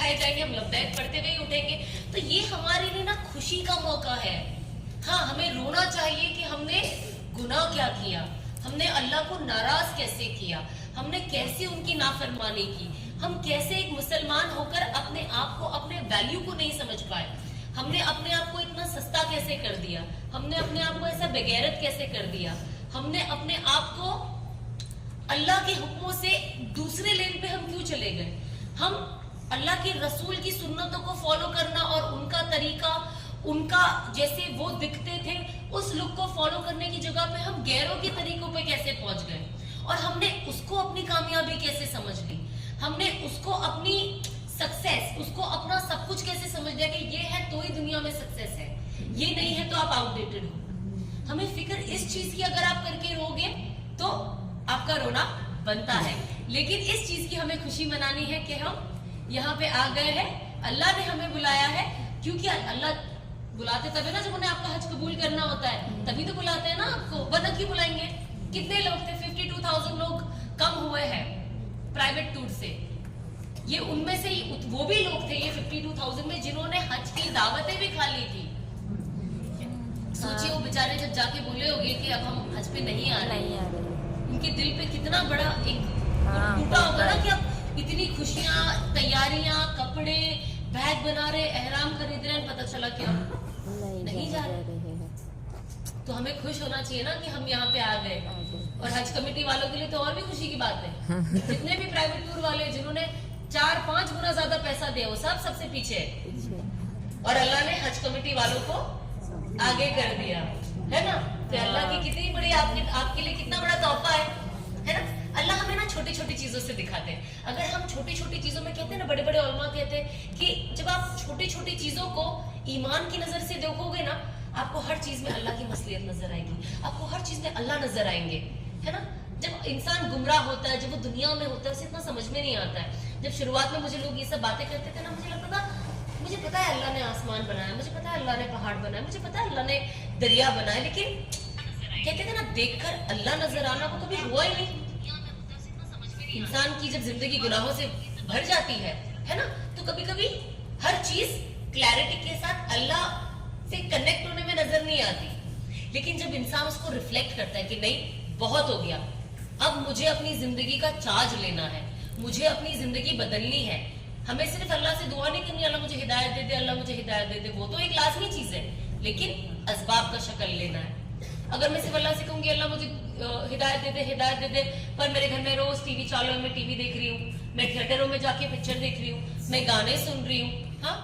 اٹھائے جائیں گے, ہم لبیک پڑھتے ہوئے اٹھیں گے. تو یہ ہمارے لیے نا خوشی کا موقع ہے. ہاں ہمیں رونا چاہیے کہ ہم نے گناہ کیا کیا, ہم نے اللہ کو ناراض کیسے کیا, ہم نے کیسے ان کی نافرمانی کی, ہم کیسے ایک مسلمان ہو کر اپنے آپ کو, اپنے ویلیو کو نہیں سمجھ پائے, ہم نے اپنے آپ کو اتنا سستا کیسے کر دیا, ہم نے اپنے آپ کو ایسا بغیرت کیسے کر دیا, ہم نے اپنے آپ کو اللہ کے حکموں سے دوسرے لین پہ ہم کیوں چلے گئے. ہم اللہ کے رسول کی سنتوں کو فالو کرنا اور ان کا طریقہ, ان کا جیسے وہ دکھتے تھے اس لک کو فالو کرنے کی جگہ پہ ہم غیروں کے طریقوں پہ کیسے پہنچ گئے, اور ہم نے اس کو اپنی کامیابی کیسے سمجھ لی, ہم نے اس کو اپنی سکسیس, اس کو اپنا سب کچھ کیسے سمجھ لیا کہ یہ ہے تو ہی دنیا میں سکسیس ہے, یہ نہیں ہے تو آپ آؤٹ ڈیٹڈ ہو. ہمیں فکر اس چیز کی اگر آپ کر کے روگے تو آپ کا رونا بنتا ہے, لیکن اس چیز کی ہمیں خوشی منانی ہے کہ ہم یہاں پہ آ گئے ہیں, اللہ نے ہمیں بلایا ہے. کیونکہ اللہ بلاتے تب ہے نا جب انہیں آپ کا حج قبول کرنا ہوتا ہے, تبھی تو بلاتے ہیں نا آپ کو, ورنہ کیوں بلائیں گے. کتنے لوگ تھے, 52,000 لوگ کم ہوئے ہیں پرائیویٹ ٹور سے. یہ ان میں سے وہ بھی لوگ تھے, یہ 52,000 میں جنہوں نے حج کی دعوتیں بھی کھا لی تھی. سوچیے وہ بیچارے جب جا کے بولے ہوگے کہ اب ہم حج پہ نہیں آ رہے, ان کے دل پہ کتنا بڑا ایک ٹوٹا ہوگا نا کہ اب اتنی خوشیاں, تیاریاں, کپڑے, بیگ بنا رہے, احرام خرید رہے ہیں, پتہ چلا کہ ہم نہیں جا رہے. تو ہمیں خوش ہونا چاہیے نا کہ ہم یہاں پہ آ گئے. اور حج کمیٹی والوں کے لیے تو اور بھی خوشی کی بات ہے, جتنے بھی پرائیویٹ ٹور والے جنہوں نے 4-5 گنا زیادہ پیسہ دیا وہ سب سے پیچھے ہے, اور اللہ نے حج کمیٹی والوں کو آگے کر دیا ہے نا. تو اللہ کی کتنی بڑی آپ کے لیے کتنا بڑا تحفہ ہے نا. اللہ ہمیں نا چھوٹی چھوٹی چیزوں سے دکھاتے ہیں. اگر ہم چھوٹی چھوٹی چیزوں میں کہتے ہیں نا, بڑے بڑے علماء کہتے ہیں کہ جب آپ چھوٹی چھوٹی چیزوں کو ایمان کی نظر سے دیکھو گے نا, آپ کو ہر چیز میں اللہ کی مصلحت نظر آئے گی, آپ کو ہر چیز میں اللہ نظر آئیں گے, ہے نا. جب انسان گمراہ ہوتا ہے, جب وہ دنیا میں ہوتا ہے, اسے اتنا سمجھ میں نہیں آتا ہے. جب شروعات میں مجھے لوگ یہ سب باتیں کرتے تھے نا, مجھے لگتا تھا مجھے پتا ہے اللہ نے آسمان بنایا, مجھے پتا ہے اللہ نے پہاڑ بنایا, مجھے پتا ہے اللہ نے دریا بنایا, لیکن کہتے تھے نا دیکھ کر اللہ نظر آنا, وہ کبھی ہوا ہی نہیں. انسان کی جب زندگی گناہوں سے بھر جاتی ہے نا, تو کبھی کبھی ہر چیز کلیئرٹی کے ساتھ اللہ سے کنیکٹ ہونے میں نظر نہیں آتی. لیکن جب انسان اس کو ریفلیکٹ کرتا ہے کہ نہیں بہت ہو گیا, اب مجھے اپنی زندگی کا چارج لینا ہے, مجھے اپنی زندگی بدلنی ہے. ہمیں صرف اللہ سے دعا نہیں کرنی اللہ مجھے ہدایت دے دے, اللہ مجھے ہدایت دے دے, وہ تو ایک لازمی چیز ہے, لیکن اسباب کا شکل لینا ہے. اگر میں صرف اللہ سے کہوں گی اللہ مجھے ہدایت دے دے, پر میرے گھر میں روز ٹی وی چالو ہے, میں ٹی وی دیکھ رہی ہوں, میں تھیٹروں میں جا کے پکچر دیکھ رہی ہوں, میں گانے سن رہی ہوں, ہاں